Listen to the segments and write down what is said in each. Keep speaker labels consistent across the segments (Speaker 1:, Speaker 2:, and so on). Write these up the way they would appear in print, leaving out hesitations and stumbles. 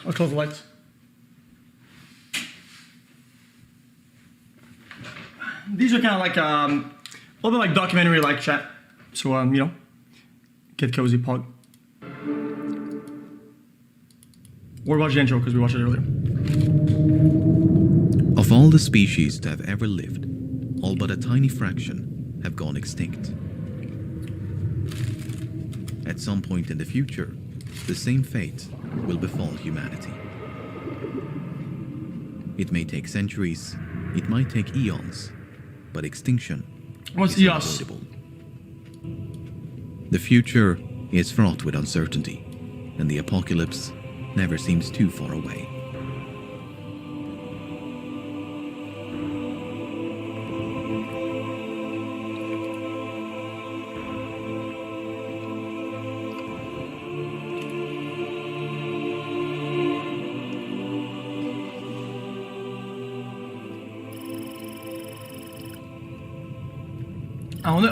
Speaker 1: I'll close the lights. These are kind of like a little bit like documentary like chat. So you know, get cozy, pog. What about the intro? Because we watched it earlier.
Speaker 2: Of all the species that have ever lived, all but a tiny fraction have gone extinct. At some point in the future, the same fate will befall humanity. It may take centuries, it might take eons, but extinction is unavoidable. The future is fraught with uncertainty, and the apocalypse never seems too far away.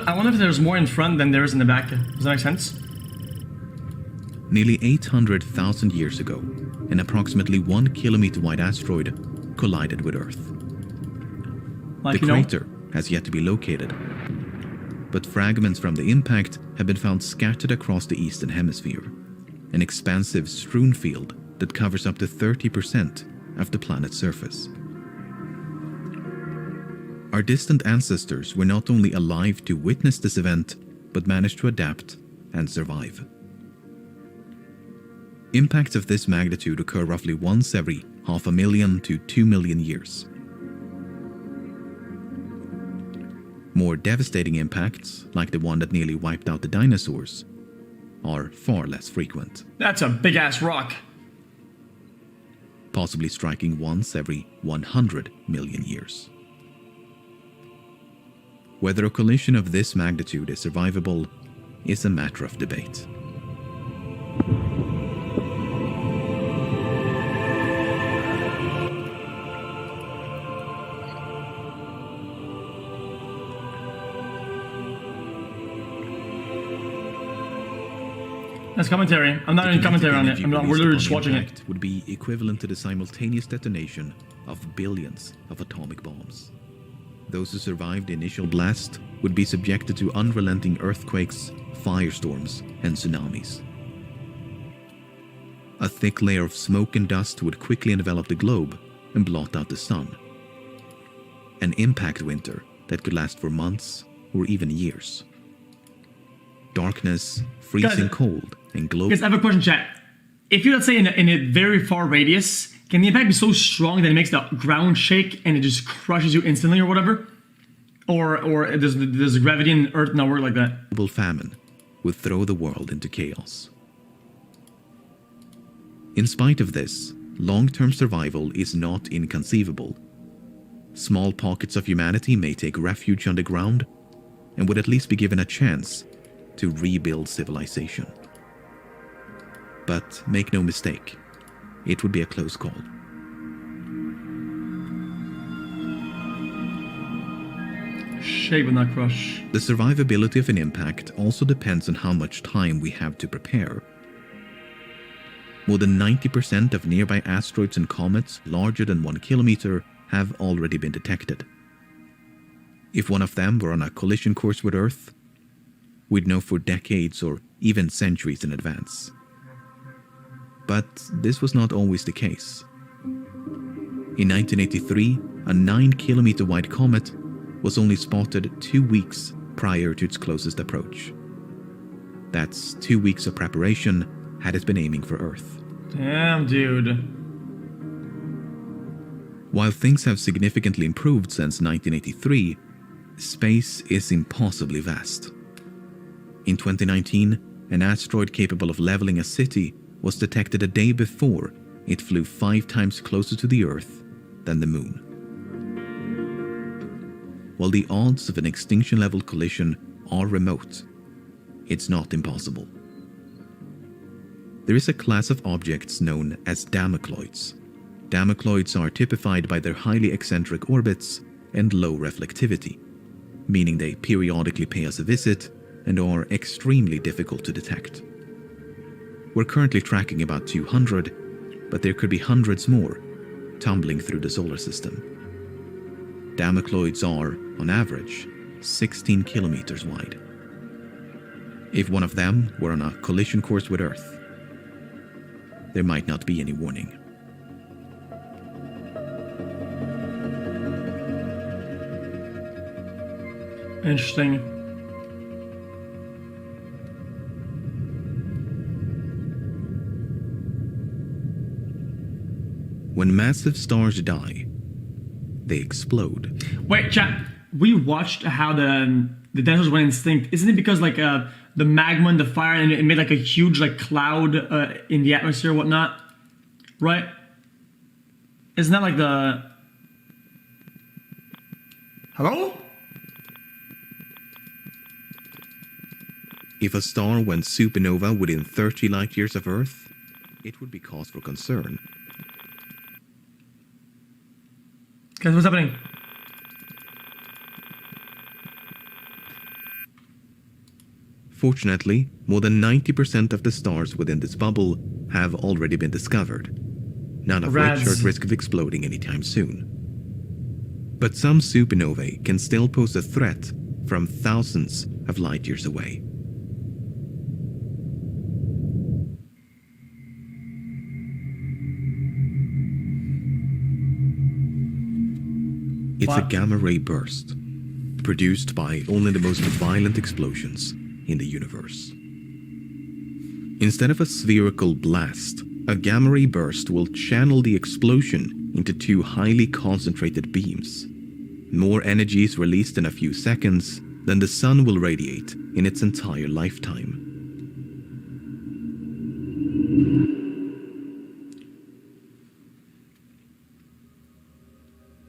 Speaker 1: I wonder if there's more in front than there is in the back. Does that make sense?
Speaker 2: Nearly 800,000 years ago, an approximately 1 kilometer wide asteroid collided with Earth.
Speaker 1: Like,
Speaker 2: the crater has yet to be located, but fragments from the impact have been found scattered across the eastern hemisphere, an expansive strewn field that covers up to 30% of the planet's surface. Our distant ancestors were not only alive to witness this event, but managed to adapt and survive. Impacts of this magnitude occur roughly once every 500,000 to 2 million years. More devastating impacts, like the one that nearly wiped out the dinosaurs, are far less frequent.
Speaker 1: That's a big-ass rock.
Speaker 2: Possibly striking once every 100 million years. Whether a collision of this magnitude is survivable is a matter of debate.
Speaker 1: That's commentary. I'm not in commentary on it. We're literally just watching it.
Speaker 2: Would be equivalent to the simultaneous detonation of billions of atomic bombs. Those who survived the initial blast would be subjected to unrelenting earthquakes, firestorms, and tsunamis. A thick layer of smoke and dust would quickly envelop the globe and blot out the sun. An impact winter that could last for months or even years. Darkness, freezing cold, and global...
Speaker 1: Guys, I have a question, chat. If you're, let's say, in a very far radius, can the impact be so strong that it makes the ground shake and it just crushes you instantly or whatever? Or does gravity in Earth not work like that?
Speaker 2: Global famine would throw the world into chaos. In spite of this, long-term survival is not inconceivable. Small pockets of humanity may take refuge underground and would at least be given a chance to rebuild civilization. But make no mistake, it would be a close call.
Speaker 1: Shake but not crush.
Speaker 2: The survivability of an impact also depends on how much time we have to prepare. More than 90% of nearby asteroids and comets larger than 1 kilometer have already been detected. If one of them were on a collision course with Earth, we'd know for decades or even centuries in advance. But this was not always the case. In 1983, a 9-kilometer wide comet was only spotted 2 weeks prior to its closest approach. That's 2 weeks of preparation had it been aiming for Earth.
Speaker 1: Damn, dude.
Speaker 2: While things have significantly improved since 1983, space is impossibly vast. In 2019, an asteroid capable of leveling a city was detected a day before it flew 5 times closer to the Earth than the Moon. While the odds of an extinction-level collision are remote, it's not impossible. There is a class of objects known as Damocloids. Damocloids are typified by their highly eccentric orbits and low reflectivity, meaning they periodically pay us a visit and are extremely difficult to detect. We're currently tracking about 200, but there could be hundreds more tumbling through the solar system. Damocloids are, on average, 16 kilometers wide. If one of them were on a collision course with Earth, there might not be any warning.
Speaker 1: Interesting.
Speaker 2: When massive stars die, they explode.
Speaker 1: Wait, chat. We watched how the dinosaurs went extinct. Isn't it because like the magma and the fire and it made like a huge like cloud in the atmosphere or whatnot? Right? Isn't that like the... Hello?
Speaker 2: If a star went supernova within 30 light years of Earth, it would be cause for concern.
Speaker 1: Guys, what's happening?
Speaker 2: Fortunately, more than 90% of the stars within this bubble have already been discovered, none of which are at risk of exploding anytime soon. But some supernovae can still pose a threat from thousands of light years away. It's a gamma-ray burst, produced by only the most violent explosions in the universe. Instead of a spherical blast, a gamma-ray burst will channel the explosion into two highly concentrated beams. More energy is released in a few seconds than the sun will radiate in its entire lifetime.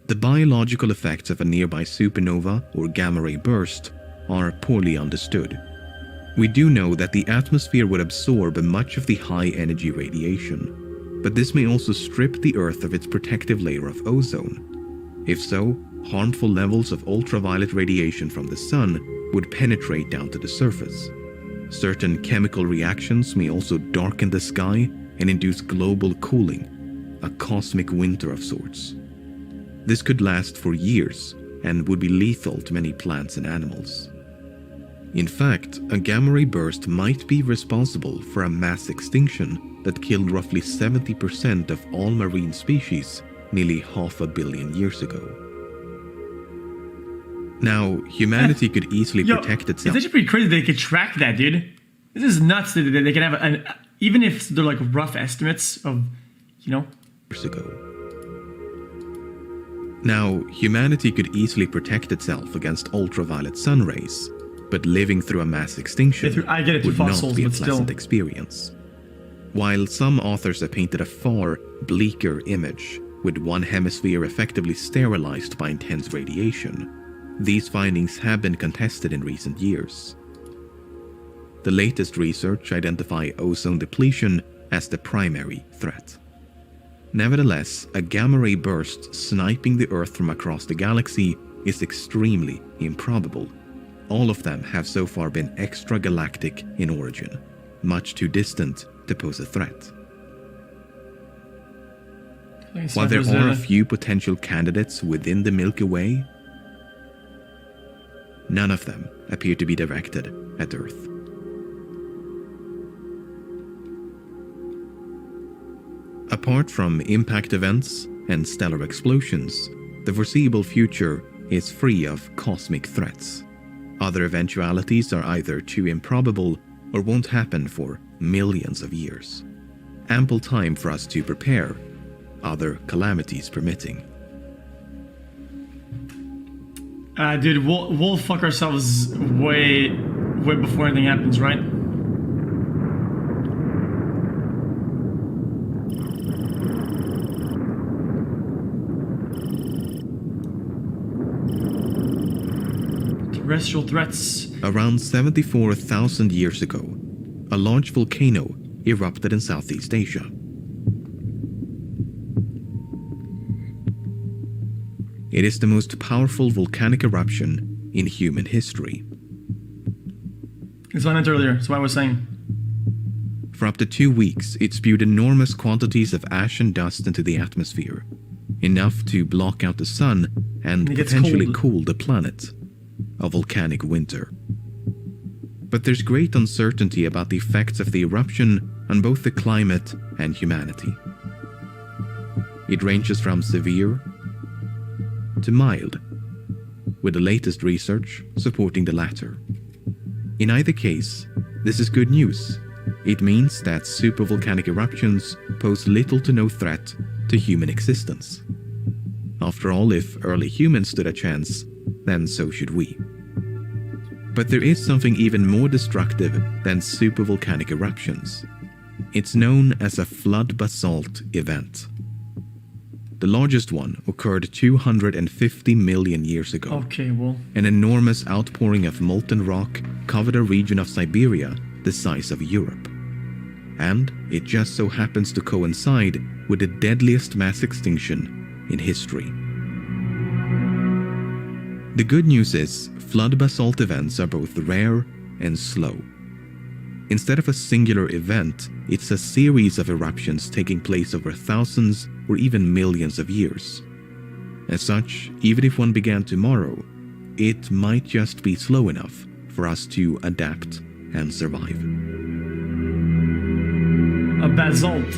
Speaker 2: The biological effects of a nearby supernova or gamma-ray burst are poorly understood. We do know that the atmosphere would absorb much of the high-energy radiation, but this may also strip the Earth of its protective layer of ozone. If so, harmful levels of ultraviolet radiation from the sun would penetrate down to the surface. Certain chemical reactions may also darken the sky and induce global cooling, a cosmic winter of sorts. This could last for years and would be lethal to many plants and animals. In fact, a gamma-ray burst might be responsible for a mass extinction that killed roughly 70% of all marine species nearly 500 million years ago. Now, humanity could easily protect itself.
Speaker 1: It's actually pretty crazy they could track that, dude. This is nuts that they can have even if they're like rough estimates of, you know.
Speaker 2: Years ago. Now, humanity could easily protect itself against ultraviolet sun rays, but living through a mass extinction would not be a pleasant experience. While some authors have painted a far bleaker image, with one hemisphere effectively sterilized by intense radiation, these findings have been contested in recent years. The latest research identifies ozone depletion as the primary threat. Nevertheless, a gamma-ray burst sniping the Earth from across the galaxy is extremely improbable. All of them have so far been extragalactic in origin, much too distant to pose a threat. While there are a few potential candidates within the Milky Way, none of them appear to be directed at Earth. Apart from impact events and stellar explosions, the foreseeable future is free of cosmic threats. Other eventualities are either too improbable or won't happen for millions of years. Ample time for us to prepare, other calamities permitting.
Speaker 1: Dude, we'll fuck ourselves way before anything happens, right? Terrestrial threats.
Speaker 2: Around 74,000 years ago, a large volcano erupted in Southeast Asia. It is the most powerful volcanic eruption in human history.
Speaker 1: That's what I meant earlier. That's what I was saying.
Speaker 2: For up to 2 weeks, it spewed enormous quantities of ash and dust into the atmosphere, enough to block out the sun and potentially cool the planet. A volcanic winter. But there's great uncertainty about the effects of the eruption on both the climate and humanity. It ranges from severe to mild, with the latest research supporting the latter. In either case, this is good news. It means that supervolcanic eruptions pose little to no threat to human existence. After all, if early humans stood a chance, then so should we. But there is something even more destructive than supervolcanic eruptions. It's known as a flood basalt event. The largest one occurred 250 million years ago.
Speaker 1: Okay, well.
Speaker 2: An enormous outpouring of molten rock covered a region of Siberia the size of Europe. And it just so happens to coincide with the deadliest mass extinction in history. The good news is, flood basalt events are both rare and slow. Instead of a singular event, it's a series of eruptions taking place over thousands or even millions of years. As such, even if one began tomorrow, it might just be slow enough for us to adapt and survive.
Speaker 1: A basalt.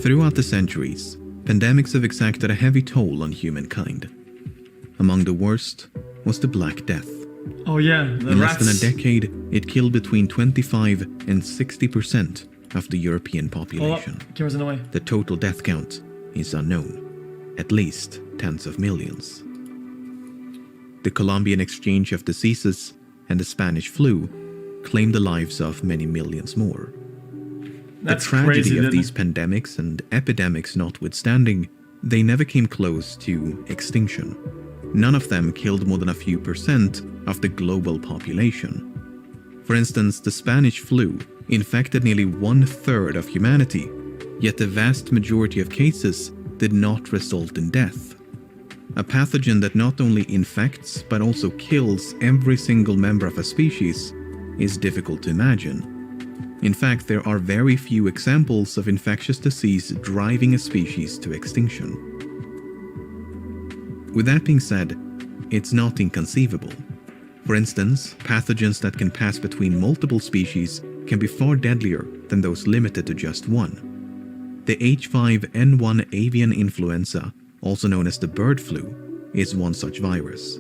Speaker 2: Throughout the centuries, pandemics have exacted a heavy toll on humankind. Among the worst was the Black Death.
Speaker 1: Oh yeah, the
Speaker 2: In
Speaker 1: rats.
Speaker 2: less than a decade, it killed between 25 and 60% of the European population.
Speaker 1: Oh, cameras in the way.
Speaker 2: The total death count is unknown. At least tens of millions. The Colombian exchange of diseases and the Spanish flu claimed the lives of many millions more.
Speaker 1: That's
Speaker 2: the tragedy
Speaker 1: crazy,
Speaker 2: of these
Speaker 1: it?
Speaker 2: pandemics and epidemics notwithstanding, they never came close to extinction. None of them killed more than a few percent of the global population. For instance, the Spanish flu infected nearly 1/3 of humanity, yet the vast majority of cases did not result in death. A pathogen that not only infects but also kills every single member of a species is difficult to imagine. In fact, there are very few examples of infectious disease driving a species to extinction. With that being said, it's not inconceivable. For instance, pathogens that can pass between multiple species can be far deadlier than those limited to just one. The H5N1 avian influenza, also known as the bird flu, is one such virus.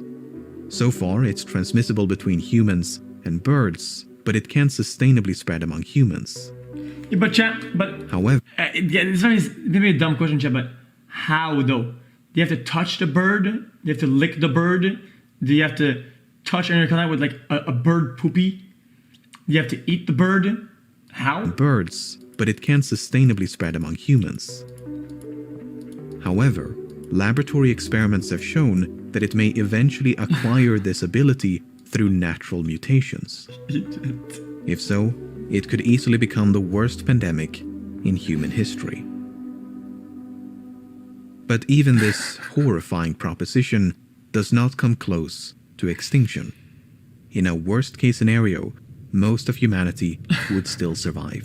Speaker 2: So far, it's transmissible between humans and birds, but it can't sustainably spread among humans.
Speaker 1: Yeah, but chat, but
Speaker 2: However,
Speaker 1: yeah, this is maybe a dumb question, chat, but how though? Do you have to touch the bird? Do you have to lick the bird? Do you have to touch any contact with like a bird poopy? Do you have to eat the bird? How?
Speaker 2: birds, but it can't sustainably spread among humans. However, laboratory experiments have shown that it may eventually acquire this ability through natural mutations. If so, it could easily become the worst pandemic in human history. But even this horrifying proposition does not come close to extinction. In a worst-case scenario, most of humanity would still survive.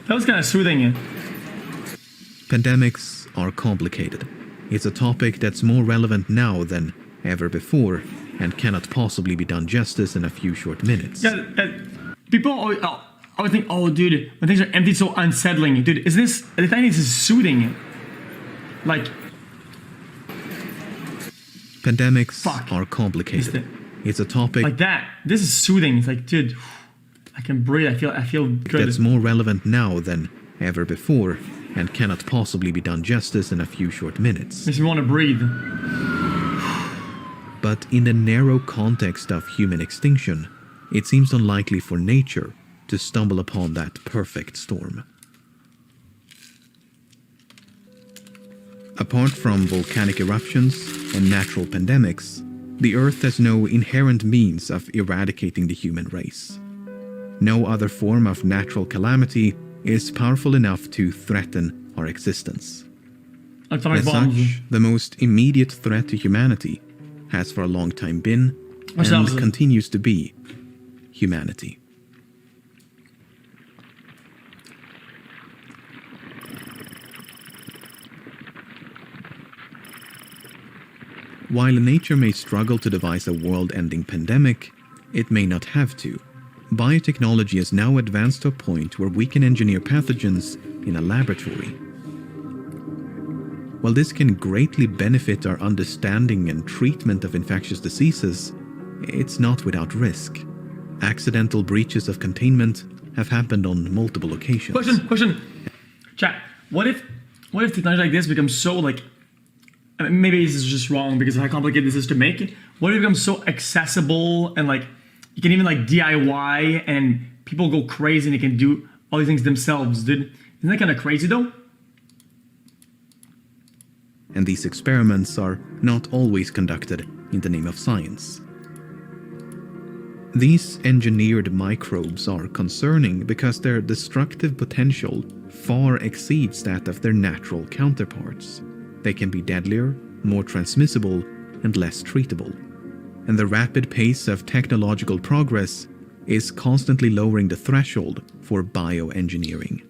Speaker 1: That was kind of soothing.
Speaker 2: Pandemics are complicated. It's a topic that's more relevant now than ever before and cannot possibly be done justice in a few short minutes.
Speaker 1: Yeah, people always think, oh, dude, when things are empty, it's so unsettling. Dude, is this? I think this is soothing. Like,
Speaker 2: Pandemics are complicated. It's a topic
Speaker 1: like that. This is soothing. It's like, dude, I can breathe. I feel good.
Speaker 2: that's more relevant now than ever before and cannot possibly be done justice in a few short minutes.
Speaker 1: Makes me want to breathe.
Speaker 2: But in the narrow context of human extinction, it seems unlikely for nature to stumble upon that perfect storm. Apart from volcanic eruptions and natural pandemics, The Earth has no inherent means of eradicating the human race. No other form of natural calamity is powerful enough to threaten our existence.
Speaker 1: Atomic
Speaker 2: As
Speaker 1: bombs.
Speaker 2: such, the most immediate threat to humanity has for a long time been, and
Speaker 1: Ourselves.
Speaker 2: continues to be, humanity. While nature may struggle to devise a world-ending pandemic, it may not have to. Biotechnology has now advanced to a point where we can engineer pathogens in a laboratory. While this can greatly benefit our understanding and treatment of infectious diseases, it's not without risk. Accidental breaches of containment have happened on multiple occasions.
Speaker 1: Question. Chat. What if technology like this becomes so like, I mean, maybe this is just wrong because of how complicated this is to make. What if it becomes so accessible and like you can even like DIY and people go crazy and they can do all these things themselves, dude? Isn't that kind of crazy though?
Speaker 2: And these experiments are not always conducted in the name of science. These engineered microbes are concerning because their destructive potential far exceeds that of their natural counterparts. They can be deadlier, more transmissible, and less treatable. And the rapid pace of technological progress is constantly lowering the threshold for bioengineering.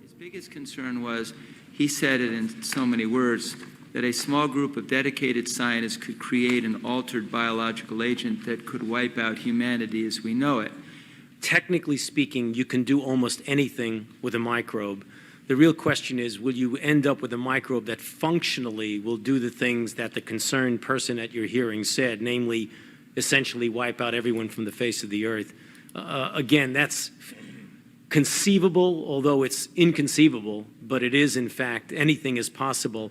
Speaker 3: His biggest concern was, he said it in so many words, that a small group of dedicated scientists could create an altered biological agent that could wipe out humanity as we know it.
Speaker 4: Technically speaking, you can do almost anything with a microbe. The real question is, will you end up with a microbe that functionally will do the things that the concerned person at your hearing said, namely, essentially wipe out everyone from the face of the earth? Again, that's conceivable, although it's inconceivable, but it is, in fact, anything is possible.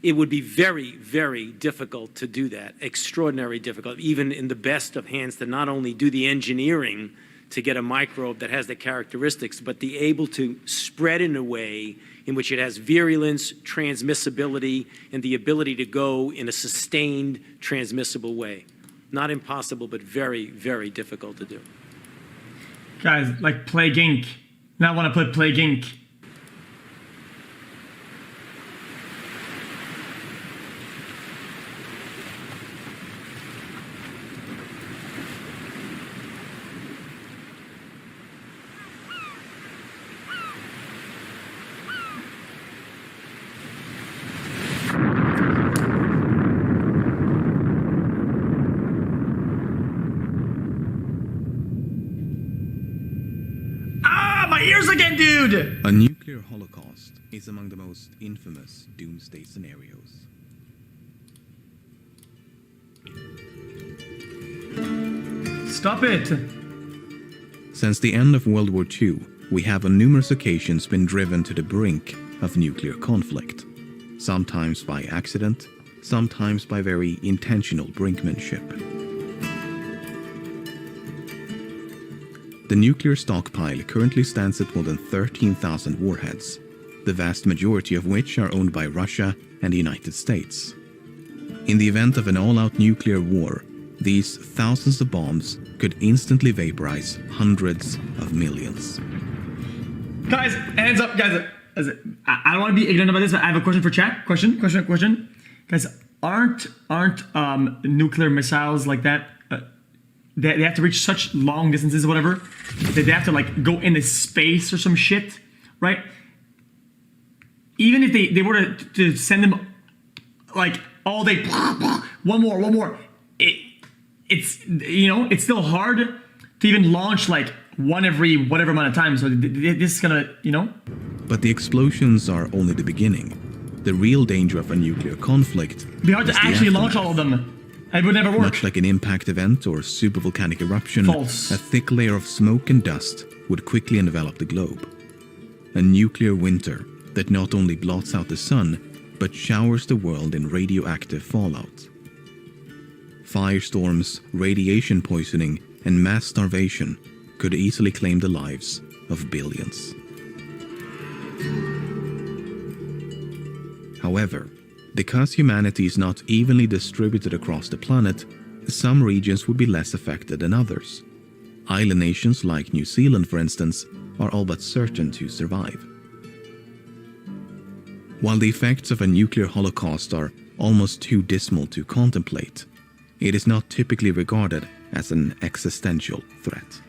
Speaker 4: It would be very, very difficult to do that, extraordinarily difficult, even in the best of hands, to not only do the engineering to get a microbe that has the characteristics, but be able to spread in a way in which it has virulence, transmissibility, and the ability to go in a sustained, transmissible way. Not impossible, but very, very difficult to do.
Speaker 1: Guys, like Plague Inc. Now I want to play Plague Inc. My ears again, dude!
Speaker 2: A nuclear holocaust is among the most infamous doomsday scenarios.
Speaker 1: Stop it!
Speaker 2: Since the end of World War II, we have on numerous occasions been driven to the brink of nuclear conflict. Sometimes by accident, sometimes by very intentional brinkmanship. The nuclear stockpile currently stands at more than 13,000 warheads, the vast majority of which are owned by Russia and the United States. In the event of an all-out nuclear war, these thousands of bombs could instantly vaporize hundreds of millions.
Speaker 1: Guys, hands up, guys. I don't want to be ignorant about this, but I have a question for chat. Question. Guys, aren't nuclear missiles like that? They have to reach such long distances, or whatever, that they have to like go into space or some shit, right? Even if they were to send them like all day, one more, it's it's still hard to even launch like one every whatever amount of time. So this is gonna,
Speaker 2: But the explosions are only the beginning. The real danger of a nuclear conflict
Speaker 1: it'd be hard to
Speaker 2: is the
Speaker 1: actually launch
Speaker 2: aftermath.
Speaker 1: all of them. It would never work.
Speaker 2: Much like an impact event or supervolcanic eruption,
Speaker 1: False.
Speaker 2: a thick layer of smoke and dust would quickly envelop the globe. A nuclear winter that not only blots out the sun, but showers the world in radioactive fallout. Firestorms, radiation poisoning, and mass starvation could easily claim the lives of billions. However, Because humanity is not evenly distributed across the planet, some regions would be less affected than others. Island nations like New Zealand, for instance, are all but certain to survive. While the effects of a nuclear holocaust are almost too dismal to contemplate, it is not typically regarded as an existential threat.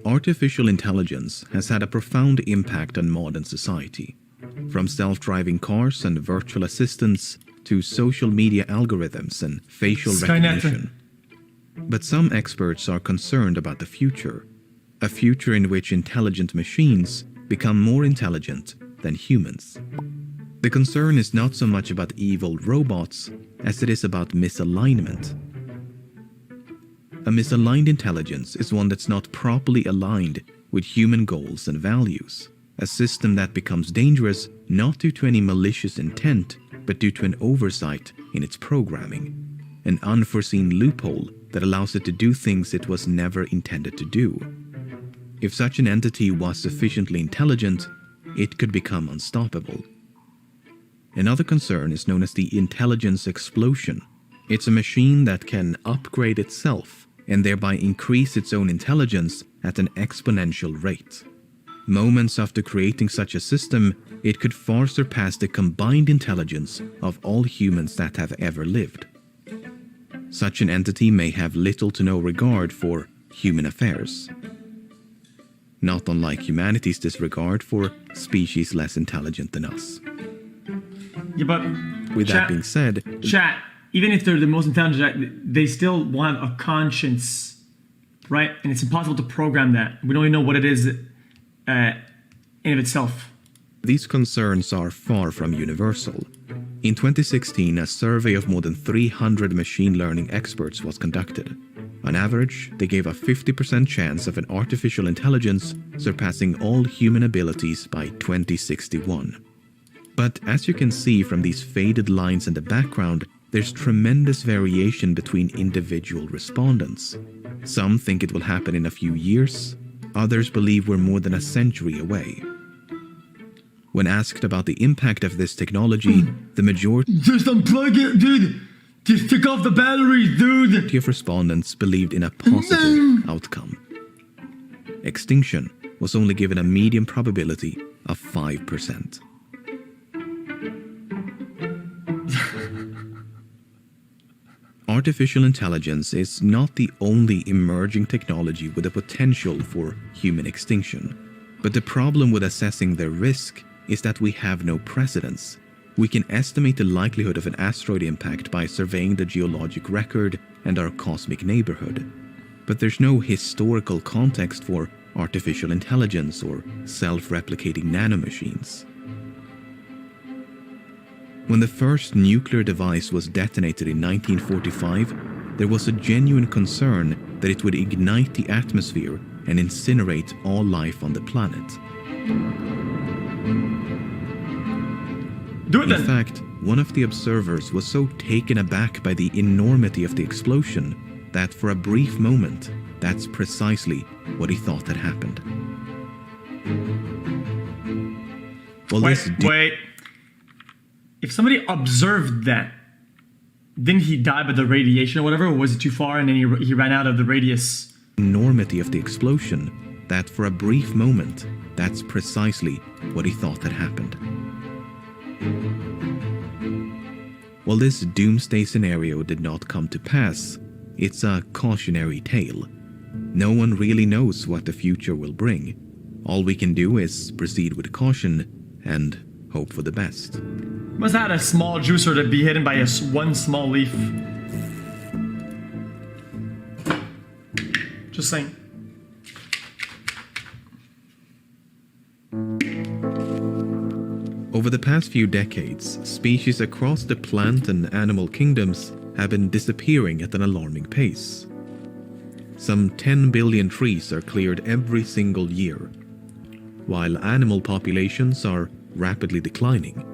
Speaker 2: Artificial intelligence has had a profound impact on modern society, from self-driving cars and virtual assistants to social media algorithms and facial recognition. But some experts are concerned about the future, a future in which intelligent machines become more intelligent than humans. The concern is not so much about evil robots as it is about misalignment. A misaligned intelligence is one that's not properly aligned with human goals and values. A system that becomes dangerous not due to any malicious intent, but due to an oversight in its programming. An unforeseen loophole that allows it to do things it was never intended to do. If such an entity was sufficiently intelligent, it could become unstoppable. Another concern is known as the intelligence explosion. It's a machine that can upgrade itself and thereby increase its own intelligence at an exponential rate. Moments after creating such a system, it could far surpass the combined intelligence of all humans that have ever lived. Such an entity may have little to no regard for human affairs, not unlike humanity's disregard for species less intelligent than us.
Speaker 1: Yeah, but
Speaker 2: with that being said,
Speaker 1: chat, even if they're the most intelligent, they still want a conscience, right? And it's impossible to program that. We don't even know what it is in of itself.
Speaker 2: These concerns are far from universal. In 2016, a survey of more than 300 machine learning experts was conducted. On average, they gave a 50% chance of an artificial intelligence surpassing all human abilities by 2061. But as you can see from these faded lines in the background, there's tremendous variation between individual respondents. Some think it will happen in a few years, others believe we're more than a century away. When asked about the impact of this technology, the majority
Speaker 1: Just unplug it, dude! Just take off the batteries, dude!
Speaker 2: of respondents believed in a positive outcome. Extinction was only given a medium probability of 5%. Artificial intelligence is not the only emerging technology with the potential for human extinction. But the problem with assessing their risk is that we have no precedence. We can estimate the likelihood of an asteroid impact by surveying the geologic record and our cosmic neighborhood. But there's no historical context for artificial intelligence or self-replicating nanomachines. When the first nuclear device was detonated in 1945, there was a genuine concern that it would ignite the atmosphere and incinerate all life on the planet. In fact, one of the observers was so taken aback by the enormity of the explosion that for a brief moment, that's precisely what he thought had happened. Well,
Speaker 1: Wait. If somebody observed that, didn't he die by the radiation or whatever? Or was it too far and then he ran out of the radius?
Speaker 2: Enormity of the explosion, that for a brief moment, that's precisely what he thought had happened. While this doomsday scenario did not come to pass, it's a cautionary tale. No one really knows what the future will bring. All we can do is proceed with caution and hope for the best.
Speaker 1: Must have had a small juicer to be hidden by one small leaf. Just saying.
Speaker 2: Over the past few decades, species across the plant and animal kingdoms have been disappearing at an alarming pace. Some 10 billion trees are cleared every single year, while animal populations are rapidly declining.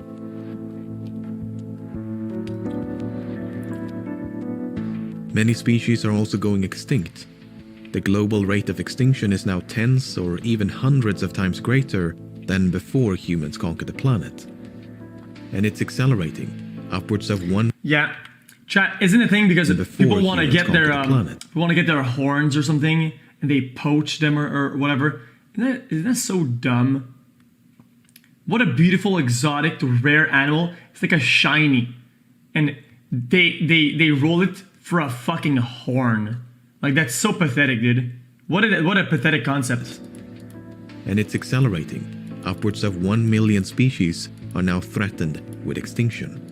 Speaker 2: Many species are also going extinct. The global rate of extinction is now tens or even hundreds of times greater than before humans conquered the planet. And it's accelerating, upwards of 1
Speaker 1: Yeah, chat, isn't the thing because
Speaker 2: before
Speaker 1: people want to
Speaker 2: humans
Speaker 1: get their
Speaker 2: conquered the planet.
Speaker 1: want to get their horns or something, and they poach them or whatever. Isn't that so dumb? What a beautiful, exotic, rare animal. It's like a shiny, and they roll it for a fucking horn. Like, that's so pathetic, dude. What a pathetic concept.
Speaker 2: And it's accelerating. Upwards of 1 million species are now threatened with extinction.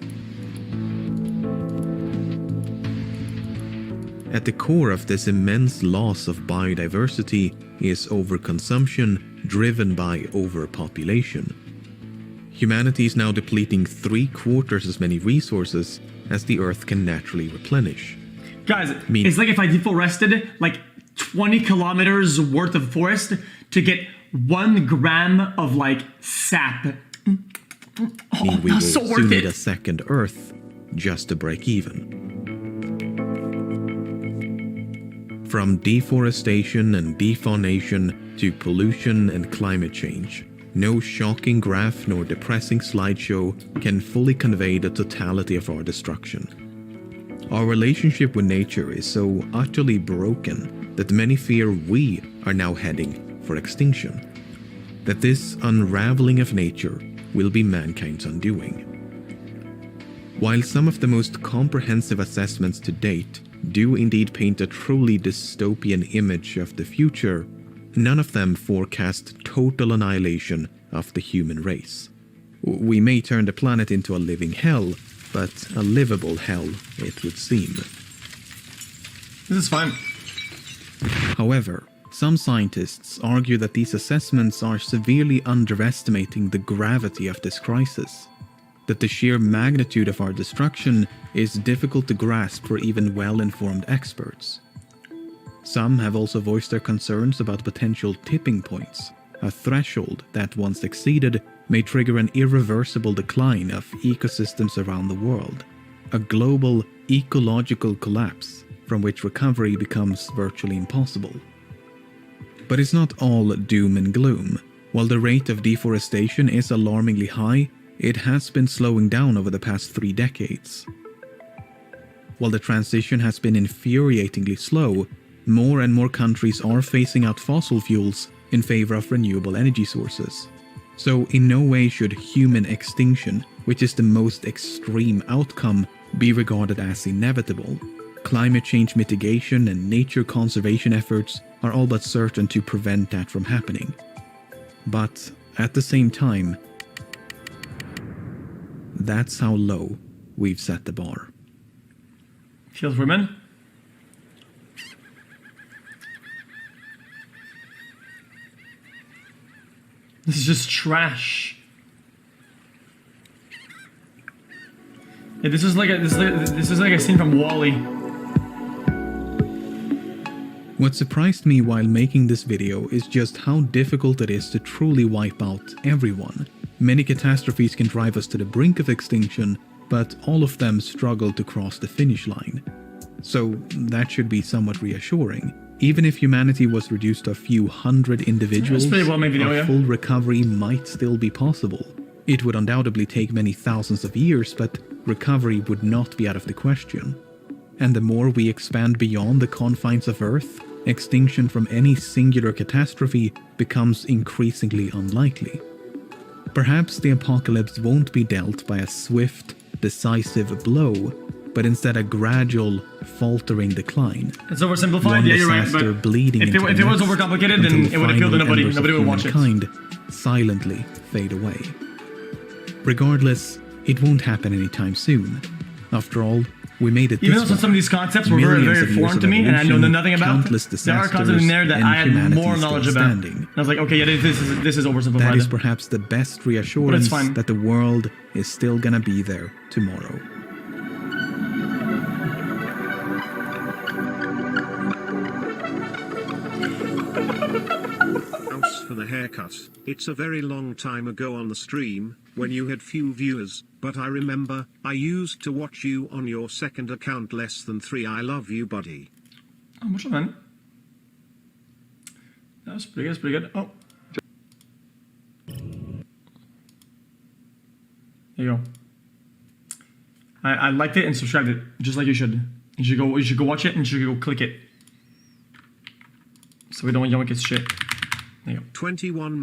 Speaker 2: At the core of this immense loss of biodiversity is overconsumption driven by overpopulation. Humanity is now depleting 3/4 as many resources as the Earth can naturally replenish.
Speaker 1: Guys, it's like if I deforested like 20 kilometers worth of forest to get 1 gram of like sap. Oh,
Speaker 2: We will
Speaker 1: that's so
Speaker 2: soon
Speaker 1: worth
Speaker 2: need
Speaker 1: it.
Speaker 2: a second Earth just to break even. From deforestation and defaunation to pollution and climate change, no shocking graph nor depressing slideshow can fully convey the totality of our destruction. Our relationship with nature is so utterly broken that many fear we are now heading for extinction. That this unraveling of nature will be mankind's undoing. While some of the most comprehensive assessments to date do indeed paint a truly dystopian image of the future, none of them forecast total annihilation of the human race. We may turn the planet into a living hell, but a livable hell, it would seem.
Speaker 1: This is fine.
Speaker 2: However, some scientists argue that these assessments are severely underestimating the gravity of this crisis, that the sheer magnitude of our destruction is difficult to grasp for even well-informed experts. Some have also voiced their concerns about potential tipping points, a threshold that, once exceeded, may trigger an irreversible decline of ecosystems around the world, a global ecological collapse from which recovery becomes virtually impossible. But it's not all doom and gloom. While the rate of deforestation is alarmingly high, it has been slowing down over the past 3 decades. While the transition has been infuriatingly slow, more and more countries are phasing out fossil fuels in favor of renewable energy sources. So in no way should human extinction, which is the most extreme outcome, be regarded as inevitable. Climate change mitigation and nature conservation efforts are all but certain to prevent that from happening. But at the same time, that's how low we've set the bar.
Speaker 1: Feels women. This is just trash. Yeah, this is like a scene from Wall-E.
Speaker 2: What surprised me while making this video is just how difficult it is to truly wipe out everyone. Many catastrophes can drive us to the brink of extinction, but all of them struggle to cross the finish line. So that should be somewhat reassuring. Even if humanity was reduced to a few hundred individuals,
Speaker 1: pretty well made video,
Speaker 2: a
Speaker 1: yeah.
Speaker 2: full recovery might still be possible. It would undoubtedly take many thousands of years, but recovery would not be out of the question. And the more we expand beyond the confines of Earth, extinction from any singular catastrophe becomes increasingly unlikely. Perhaps the apocalypse won't be dealt by a swift, decisive blow, but instead a gradual, faltering decline.
Speaker 1: It's oversimplified,
Speaker 2: One
Speaker 1: yeah, you're right.
Speaker 2: disaster
Speaker 1: But
Speaker 2: bleeding
Speaker 1: if
Speaker 2: into
Speaker 1: it
Speaker 2: the
Speaker 1: was
Speaker 2: next,
Speaker 1: overcomplicated,
Speaker 2: until
Speaker 1: then
Speaker 2: the
Speaker 1: it would have killed
Speaker 2: final
Speaker 1: nobody.
Speaker 2: embers
Speaker 1: Nobody
Speaker 2: of
Speaker 1: would watch it.
Speaker 2: humankind silently fade away. Regardless, it won't happen anytime soon. After all, we made it
Speaker 1: Even
Speaker 2: this
Speaker 1: though
Speaker 2: far.
Speaker 1: some of these concepts were very,
Speaker 2: Millions
Speaker 1: very
Speaker 2: of years
Speaker 1: foreign
Speaker 2: of
Speaker 1: to me, and I know
Speaker 2: evolution,
Speaker 1: nothing about,
Speaker 2: countless
Speaker 1: there are concepts in there that
Speaker 2: disasters,
Speaker 1: I had
Speaker 2: and
Speaker 1: more
Speaker 2: humanity
Speaker 1: knowledge
Speaker 2: still
Speaker 1: about.
Speaker 2: standing.
Speaker 1: I was like, okay, yeah, this is oversimplified.
Speaker 2: That is perhaps the best reassurance
Speaker 1: fine.
Speaker 2: that the world is still gonna be there tomorrow.
Speaker 5: House for the haircut. It's a very long time ago on the stream, when you had few viewers, but I remember, I used to watch you on your second account less than 3. I love you, buddy.
Speaker 1: Oh, mucho, man. That's pretty good. That's pretty good. Oh. There you go. I liked it and subscribed it, just like you should. You should go watch it and you should go click it. So we don't get shit. There you go.
Speaker 5: 21